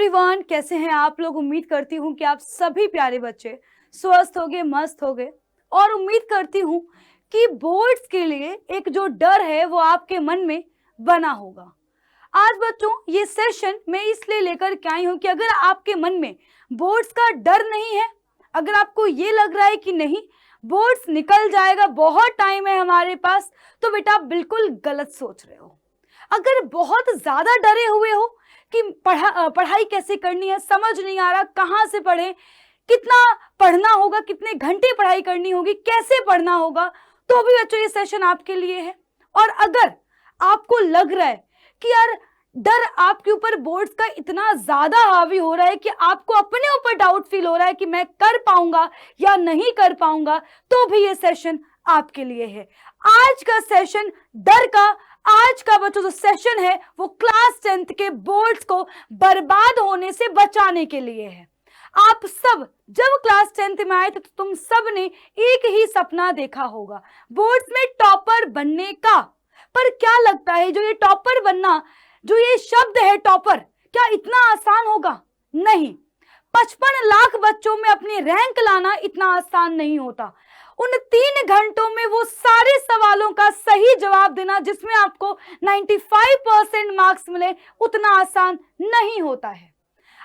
Everyone, कैसे हैं आप लोग। उम्मीद करती हूँ कि आप सभी प्यारे बच्चे स्वस्थ होंगे, मस्त होंगे। और उम्मीद करती हूँ कि बोर्ड्स के लिए एक जो डर है वो आपके मन में बना होगा। आज बच्चों ये सेशन मैं इसलिए लेकर के आई हूँ कि अगर आपके मन में बोर्ड्स का डर नहीं है, अगर आपको ये लग रहा है कि नहीं बोर्ड्स निकल जाएगा, बहुत टाइम है हमारे पास, तो बेटा आप बिल्कुल गलत सोच रहे हो। अगर बहुत ज्यादा डरे हुए हो कि पढ़ाई कैसे करनी है, समझ नहीं आ रहा, कहाँ से पढ़े, कितना पढ़ना होगा, कितने घंटे पढ़ाई करनी होगी, कैसे पढ़ना होगा, तो भी बच्चों ये सेशन आपके लिए है। और अगर आपको लग रहा है कि यार डर आपके ऊपर बोर्ड्स का इतना ज्यादा हावी हो रहा है कि आपको अपने ऊपर डाउट फील हो रहा है कि मैं कर पाऊंगा या नहीं कर पाऊंगा, तो भी ये सेशन आपके लिए है। आज का सेशन डर का, आज का बच्चों जो सेशन है वो क्लास 10th के बोर्ड्स को बर्बाद होने से बचाने के लिए है। आप सब जब क्लास 10th में आए थे तो तुम सब ने एक ही सपना देखा होगा, बोर्ड्स में टॉपर बनने का। पर क्या लगता है जो ये टॉपर बनना, जो ये शब्द है टॉपर, क्या इतना आसान होगा? नहीं। 55 लाख बच्चों में अपनी रैंक लाना इतना आसान नहीं होता। उन 3 घंटों में वो सारे सवालों का सही जवाब देना जिसमें आपको 95% मार्क्स मिले, उतना आसान नहीं होता है।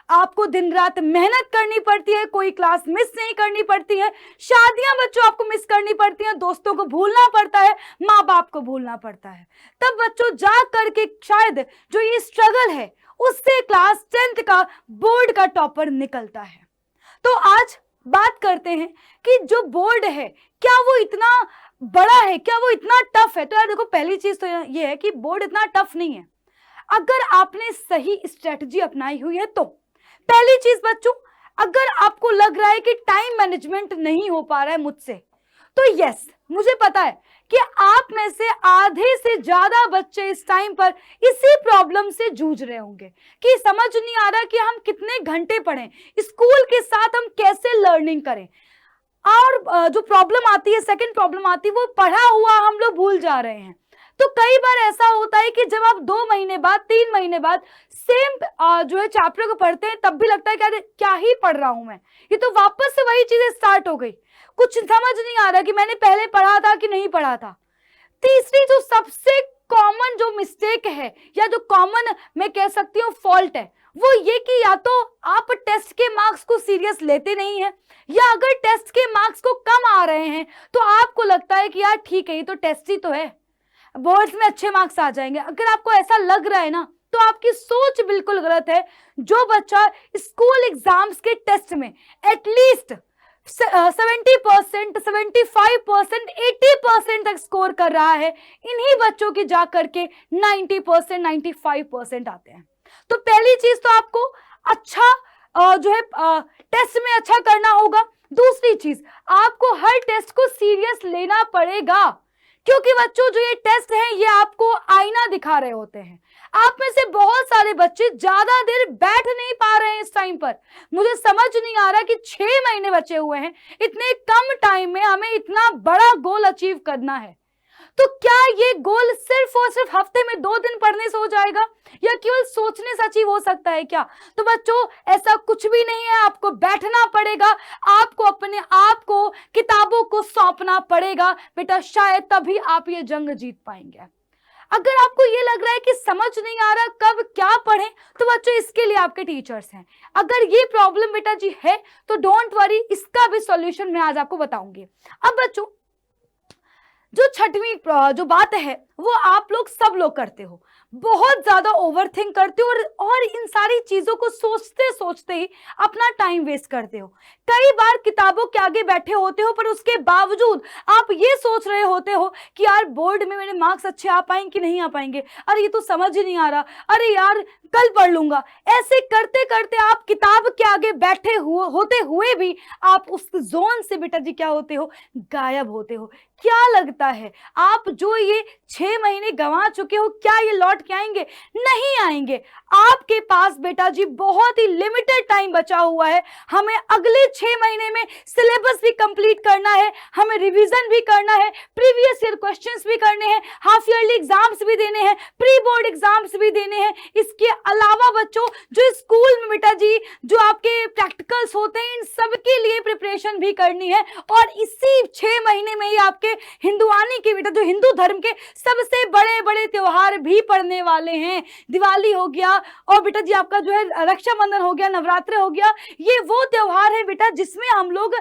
आपको दिन रात मेहनत करनी पड़ती है, कोई क्लास मिस नहीं करनी पड़ती है, शादियां बच्चों आपको मिस करनी पड़ती हैं, दोस्तों को भूलना पड़ता है, माँ बाप को भूलना पड़ता है। तब बच्चों जा करके शायद जो ये स्ट्रगल है उससे क्लास 10th का बोर्ड का टॉपर निकलता है। तो आज बात करते हैं कि जो बोर्ड है क्या वो इतना बड़ा है, क्या वो इतना टफ है। तो यार देखो, पहली चीज तो ये है कि बोर्ड इतना टफ नहीं है अगर आपने सही स्ट्रेटजी अपनाई हुई है। तो पहली चीज बच्चों, अगर आपको लग रहा है कि टाइम मैनेजमेंट नहीं हो पा रहा है मुझसे, तो यस, मुझे पता है कि आप में से आधे से ज्यादा बच्चे इस टाइम पर इसी प्रॉब्लम से जूझ रहे होंगे कि समझ नहीं आ रहा कि हम कितने घंटे पढ़ें, स्कूल के साथ हम कैसे लर्निंग करें। और जो प्रॉब्लम आती है, सेकंड प्रॉब्लम आती है, वो पढ़ा हुआ हम लोग भूल जा रहे हैं। तो कई बार ऐसा होता है कि जब आप 2 महीने बाद, 3 महीने बाद सेम जो है चैप्टर को पढ़ते हैं, तब भी लगता है कि क्या ही पढ़ रहा हूं मैं, ये तो वापस से वही चीजें स्टार्ट हो गई, कुछ समझ नहीं आ रहा कि मैंने पहले पढ़ा था कि नहीं पढ़ा था। तीसरी जो सबसे कॉमन जो मिस्टेक है, या जो कॉमन मैं कह सकती हूँ फॉल्ट है, वो ये कि या तो आप टेस्ट के मार्क्स को सीरियस लेते नहीं है, या अगर टेस्ट के मार्क्स को कम आ रहे हैं तो आपको लगता है कि यार ठीक है, ये तो टेस्ट ही तो है, बोर्ड्स में अच्छे मार्क्स आ जाएंगे। अगर आपको ऐसा लग रहा है ना, तो आपकी सोच बिल्कुल गलत है। जो बच्चा स्कूल एग्जाम्स के टेस्ट में एटलीस्ट 70%, 75%, 80% तक स्कोर कर रहा है, इन्हीं बच्चों की जा करके 90%, 95% आते हैं। तो पहली चीज तो आपको अच्छा जो है टेस्ट में अच्छा करना होगा। दूसरी चीज, आपको हर टेस्ट को सीरियस लेना पड़ेगा, क्योंकि बच्चों जो ये टेस्ट है ये आपको आईना दिखा रहे होते हैं। आप में से बहुत सारे बच्चे ज्यादा देर बैठ नहीं पा रहे हैं इस टाइम पर। मुझे समझ नहीं आ रहा कि 6 महीने बचे हुए हैं, इतने कम टाइम में हमें इतना बड़ा गोल अचीव करना है। तो क्या ये गोल सिर्फ और सिर्फ हफ्ते में 2 दिन पढ़ने से हो जाएगा, या केवल सोचने से अचीव हो सकता है क्या? तो बच्चों ऐसा कुछ भी नहीं है, आपको बैठना पड़ेगा, आपको अपने आप को किताबों को सौंपना पड़ेगा बेटा, शायद तभी आप ये जंग जीत पाएंगे। अगर आपको ये लग रहा है कि समझ नहीं आ रहा कब क्या पढ़ें, तो बच्चों इसके लिए आपके टीचर्स हैं। अगर ये प्रॉब्लम बेटा जी है तो डोंट वरी, इसका भी सॉल्यूशन मैं आज आपको बताऊंगी। अब बच्चों जो छठवीं जो बात है वो आप लोग सब लोग करते हो, बहुत ज्यादा ओवरथिंक करते हो और इन सारी चीजों को सोचते सोचते ही अपना टाइम वेस्ट करते हो। कई बार किताबों के आगे बैठे होते हो, पर उसके बावजूद आप ये सोच रहे होते हो कि यार बोर्ड में मेरे मार्क्स अच्छे आ पाएंगे कि नहीं आ पाएंगे, अरे ये तो समझ ही नहीं आ रहा, अरे यार कल पढ़ लूंगा। ऐसे करते करते आप किताब के आगे बैठे होते हुए भी आप उस जोन से बेटा जी क्या होते हो, गायब होते हो। क्या लगता है आप जो ये 6 महीने गंवा चुके हो, क्या ये लौट के आएंगे? नहीं आएंगे। आपके पास बेटा जी बहुत ही लिमिटेड टाइम बचा हुआ है। हमें अगले 6 महीने में सिलेबस भी कंप्लीट करना है, हमें रिवीजन भी करना है, प्रीवियस ईयर क्वेश्चंस भी करने हैं, हाफ ईयरली एग्जाम्स भी देने हैं, प्री बोर्ड एग्जाम्स भी देने हैं। इसके अलावा बच्चों जो स्कूल में बेटा जी जो आपके प्रैक्टिकल्स होते हैं, इन सब के लिए प्रिपरेशन भी करनी है। और इसी 6 महीने में ही आपके हिंदुआनी के बेटा जो हिंदू धर्म के सबसे बड़े बड़े त्योहार भी पड़ने वाले हैं। दिवाली हो गया और बेटा जी आपका जो है रक्षाबंधन हो गया, नवरात्रि हो गया। ये वो त्योहार है बेटा जिसमें हम लोग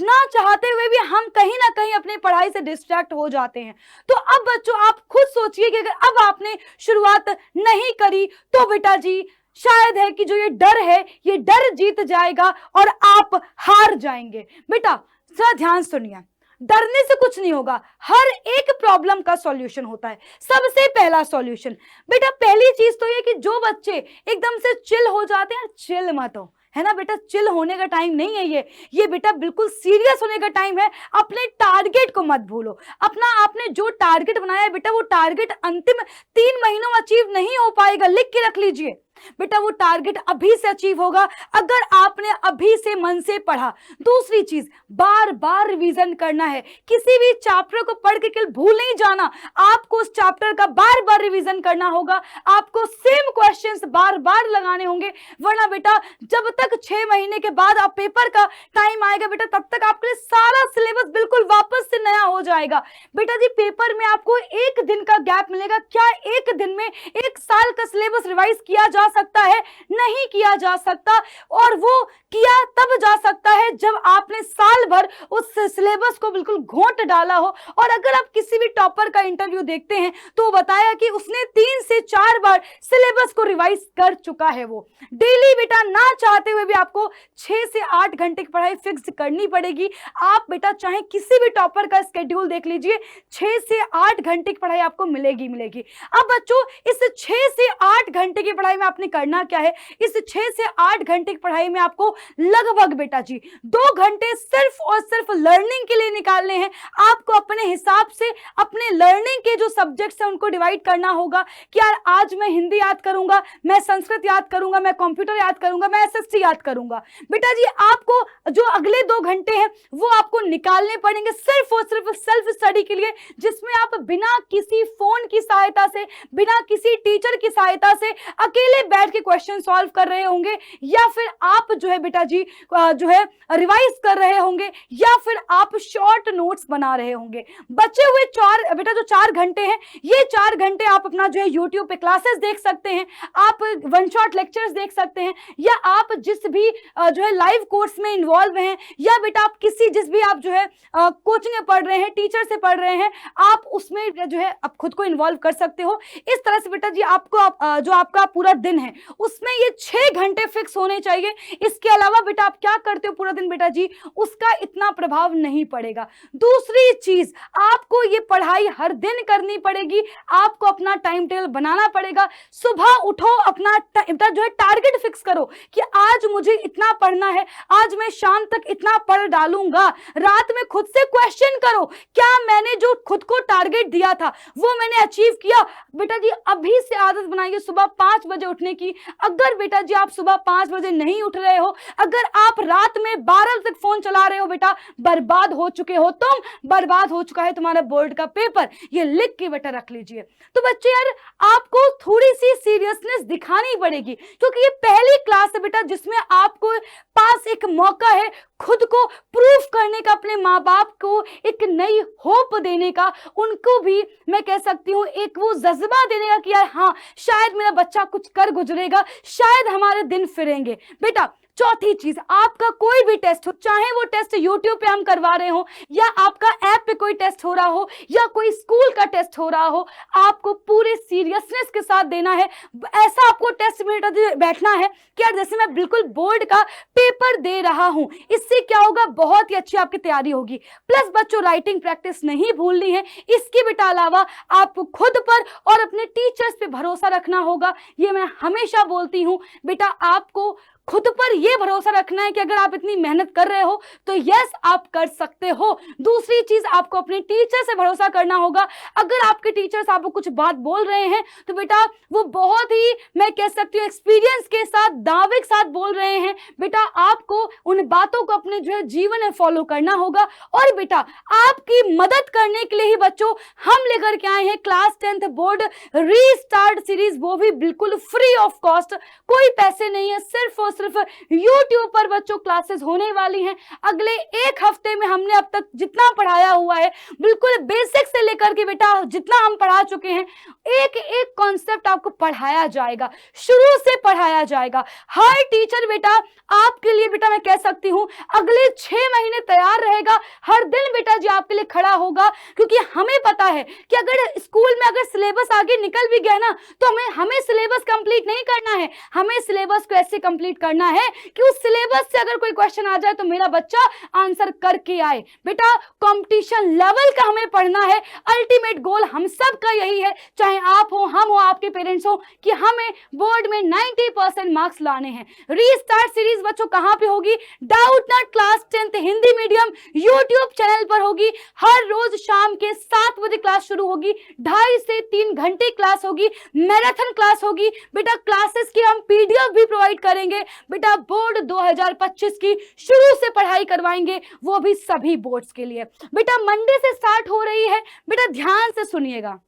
ना चाहते हुए भी हम कहीं ना कहीं अपनी पढ़ाई से डिस्ट्रैक्ट हो जाते हैं। तो अब बच्चों आप खुद सोचिए कि अगर अब आपने शुरुआत नहीं करी तो बेटा जी शायद है कि जो ये डर है ये डर जीत जाएगा और आप हार जाएंगे। बेटा जरा ध्यान सुनिए, डरने से कुछ नहीं होगा। हर एक प्रॉब्लम का सॉल्यूशन होता है। सबसे पहला सॉल्यूशन बेटा, पहली चीज तो ये कि जो बच्चे एकदम से चिल हो जाते हैं, चिल मत हो, है ना बेटा। चिल होने का टाइम नहीं है ये बेटा बिल्कुल सीरियस होने का टाइम है। अपने टारगेट को मत भूलो। अपना आपने जो टारगेट बनाया है बेटा, वो टारगेट अंतिम 3 महीनों में अचीव नहीं हो पाएगा। लिख के रख लीजिए बेटा, वो टारगेट अभी से अचीव होगा अगर आपने अभी से मन से पढ़ा। दूसरी चीज, बार बार रिवीजन करना है। किसी भी चैप्टर को पढ़ के केवल भूल नहीं जाना, आपको उस चैप्टर का बार बार रिवीजन करना होगा। आपको सेम क्वेश्चंस बार बार लगाने होंगे, वरना बेटा जब तक 6 महीने के बाद आप पेपर का टाइम आएगा बेटा, तब तक आपके लिए सारा सिलेबस बिल्कुल वापस से नया हो जाएगा। बेटा जी पेपर में आपको 1 दिन का गैप मिलेगा। क्या 1 दिन में 1 साल का सिलेबस रिवाइज किया जा सकता है? नहीं किया जा सकता। और वो किया तब जा सकता है जब आपने साल भर उस सिलेबस को बिल्कुल घोंट डाला हो। और अगर आप किसी भी टॉपर का इंटरव्यू देखते हैं तो बताया कि उसने 3 से 4 बार सिलेबस को रिवाइज कर चुका है। वो डेली बेटा ना चाहते हुए भी आपको 6 से 8 घंटे की पढ़ाई फिक्स करनी पड़ेगी। आप बेटा चाहे किसी भी टॉपर का स्केड्यूल देख लीजिए, 6 से 8 घंटे की पढ़ाई आपको मिलेगी। अब बच्चों इस 6 से 8 घंटे की पढ़ाई में आपने करना क्या है? इस 6 से 8 घंटे की पढ़ाई में आपको लगभग बेटा जी 2 घंटे सिर्फ और सिर्फ लर्निंग के लिए निकालने हैं। आपको अपने हिसाब से अपने लर्निंग के जो सब्जेक्ट्स हैं उनको डिवाइड करना होगा कि यार आज मैं हिंदी याद करूंगा, मैं संस्कृत याद करूंगा, मैं कंप्यूटर याद करूंगा, मैं एसएसटी याद करूंगा। बेटा जी आपको जो अगले 2 घंटे हैं वो आपको निकालने पड़ेंगे सिर्फ और सिर्फ सेल्फ स्टडी के लिए, जिसमें आप बिना किसी फोन की सहायता से, बिना किसी टीचर की सहायता से अकेले बैठ के क्वेश्चन सॉल्व कर रहे होंगे, या फिर आप जो है बेटा जी जो है रिवाइज कर रहे होंगे, या फिर आप शॉर्ट नोट्स बना रहे होंगे। बचे हुए 4 बेटा जो 4 घंटे हैं, ये 4 घंटे आप अपना जो है यूट्यूब पे क्लासेस देख सकते हैं, आप वन शॉट लेक्चर्स देख सकते हैं, या आप जिस भी जो है लाइव कोर्स में इन्वॉल्व हैं, या बेटा आप जिस भी आप जो है कोचिंग में पढ़ रहे हैं, टीचर से पढ़ रहे हैं, आप उसमें जो है आप खुद को इन्वॉल्व कर सकते हो। इस तरह से बेटा जी आपको जो आपका पूरा दिन है उसमें ये 6 घंटे फिक्स होने चाहिए। इसके अलावा बेटा आप क्या करते हो पूरा दिन बेटा जी, उसका इतना प्रभाव नहीं पड़ेगा। दूसरी चीज, आपको ये पढ़ाई हर दिन करनी पड़ेगी। आपको अपना टाइम टेबल बनाना पड़ेगा। सुबह उठो, अपना जो है टारगेट फिक्स करो कि आज मुझे इतना पढ़ना है, आज मैं शाम तक इतना पढ़ डालूंगा। रात में खुद से क्वेश्चन करो, क्या मैंने जो खुद को टारगेट दिया था वो मैंने अचीव किया? बेटा जी अभी से आदत बनाइए सुबह 5 बजे उठने की। अगर बेटा जी आप सुबह 5 बजे नहीं उठ रहे हो, अगर आप रात में 12 बजे तक फोन चला रहे हो, बेटा बर्बाद हो चुके हो तुम, बर्बाद हो चुका है तुम्हारा बोर्ड का पेपर। ये लिख के बेटा रख लीजिए। तो बच्चे यार आपको थोड़ी सी सीरियसनेस दिखानी पड़ेगी, क्योंकि ये पहली क्लास है बेटा जिसमें आपको पास एक मौका है खुद को प्रूफ करने का, अपने माँ बाप को एक नई होप देने का, उनको भी मैं कह सकती हूँ एक वो जज्बा देने का कि यार हाँ शायद मेरा बच्चा कुछ कर गुजरेगा, शायद हमारे दिन फिरेंगे। बेटा चौथी चीज, आपका कोई भी टेस्ट हो, चाहे वो टेस्ट यूट्यूब पे हम करवा रहे हो, या आपका ऐप पे कोई टेस्ट हो रहा हो, या कोई स्कूल का टेस्ट हो रहा हो, आपको पूरे सीरियसनेस के साथ देना है। ऐसा आपको टेस्ट में बैठना है कि यार जैसे मैं बिल्कुल बोर्ड का पेपर दे रहा हूं। इससे क्या होगा, बहुत ही अच्छी आपकी तैयारी होगी। प्लस बच्चों राइटिंग प्रैक्टिस नहीं भूलनी है। इसके बेटा अलावा आपको खुद पर और अपने टीचर्स पे भरोसा रखना होगा। ये मैं हमेशा बोलती हूं बेटा, आपको खुद पर यह भरोसा रखना है कि अगर आप इतनी मेहनत कर रहे हो तो यस आप कर सकते हो। दूसरी चीज, आपको अपने टीचर से भरोसा करना होगा। अगर आपके टीचर्स आपको कुछ बात बोल रहे हैं तो बेटा वो बहुत ही, मैं कह सकती हूँ, एक्सपीरियंस के साथ, दावे के साथ बोल रहे हैं। बेटा आपको उन बातों को अपने जो है जीवन में फॉलो करना होगा। और बेटा आपकी मदद करने के लिए ही बच्चों हम लेकर के आए हैं class 10th board restart series, वो भी बिल्कुल फ्री ऑफ कॉस्ट, कोई पैसे नहीं है, सिर्फ और सिर्फ यूट्यूब पर बच्चों क्लासेस होने वाली हैं। अगले एक हफ्ते में हमने अब तक जितना पढ़ाया हुआ है, बिल्कुल बेसिक से लेकर के बेटा जितना हम पढ़ा चुके हैं, एक एक कॉन्सेप्ट आपको पढ़ाया जाएगा, शुरू से पढ़ाया जाएगा। हर टीचर बेटा आपके लिए बेटा मैं कह सकती हूं अगले 6 महीने तैयार रहेगा, हर दिन बेटा जी आपके लिए खड़ा होगा। क्योंकि हमें पता है कि अगर स्कूल में अगर सिलेबस आगे निकल भी गया ना तो हमें सिलेबस कंप्लीट नहीं करना है, हमें सिलेबस को ऐसे कंप्लीट करना है कि उस सिलेबस से अगर कोई क्वेश्चन आ जाए तो मेरा बच्चा आंसर करके आए। बेटा कंपटीशन लेवल का हमें पढ़ना है, अल्टीमेट गोल हम सब का यही है, चाहे आप हो, हम हो, आपके पेरेंट्स हो, कि हमें बोर्ड में 90% मार्क्स लाने हैं। रीस्टार्ट सीरीज बच्चों कहां पे होगी? Doubtnut class 10th Hindi medium YouTube channel पर होगी। हर रोज शाम के 7 बजे क्लास शुरू होगी, 2.5 से 3 घंटे क्लास होगी, मैराथन क्लास होगी। बेटा क्लासेस की हम पीडीएफ भी प्रोवाइड करेंगे। बेटा बोर्ड 2025 की शुरू से पढ़ाई करवाएंगे, वो भी सभी बोर्ड्स के लिए। बेटा मंडे से स्टार्ट हो रही है, बेटा ध्यान से सुनिएगा,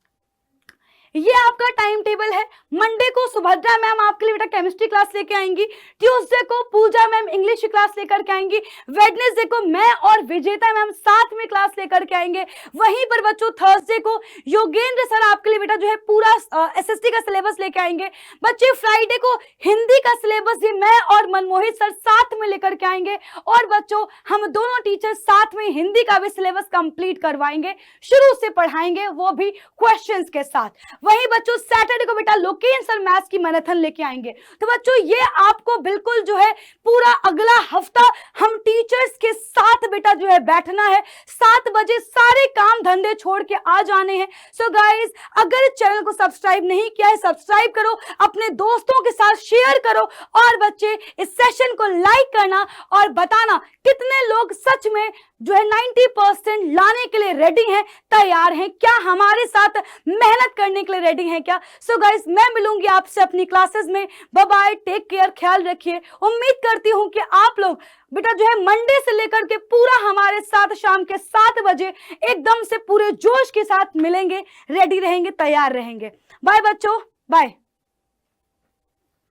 ये आपका टाइम टेबल है। मंडे को सुभद्रा मैम आपके लिए बेटा केमिस्ट्री क्लास लेके आएंगी, ट्यूसडे को पूजा मैम इंग्लिश की क्लास लेकर के आएंगी, वेडनेसडे को मैं और विजेता मैम साथ में क्लास लेकर के आएंगे। वहीं पर बच्चों थर्सडे को योगेंद्र सर आपके लिए बेटा जो है पूरा एसएसटी का सिलेबस लेके आएंगे। बच्चे फ्राइडे को हिंदी का सिलेबस भी मैं और मनमोहित सर साथ में लेकर के आएंगे। और बच्चों हम दोनों टीचर साथ में हिंदी का भी सिलेबस कंप्लीट करवाएंगे, शुरू से पढ़ाएंगे, वो भी क्वेश्चंस के साथ। वहीं बच्चों सैटरडे को बेटा लोकेन सर मैथ्स की मैराथन लेके आएंगे। तो बच्चों ये आपको बिल्कुल जो है पूरा अगला हफ्ता हम टीचर्स के साथ बेटा जो है बैठना है। 7 बजे सारे काम धंधे छोड़ के आ जाने हैं। सो गाइस अगर चैनल को सब्सक्राइब नहीं किया है सब्सक्राइब करो, अपने दोस्तों के साथ शेयर करो, और बच्चे इस सेशन को लाइक करना और बताना कितने लोग सच में जो है 90% लाने के लिए रेडी हैं, तैयार हैं, क्या हमारे साथ मेहनत करने के लिए रेडी हैं क्या? सो गाइस मैं मिलूंगी आपसे अपनी क्लासेस में। बाय बाय, टेक केयर, ख्याल रखिए। उम्मीद करती हूं कि आप लोग बेटा जो है मंडे से लेकर के पूरा हमारे साथ शाम के 7 बजे एकदम से पूरे जोश के साथ मिलेंगे, रेडी रहेंगे, तैयार रहेंगे। बाय बच्चों, बाय।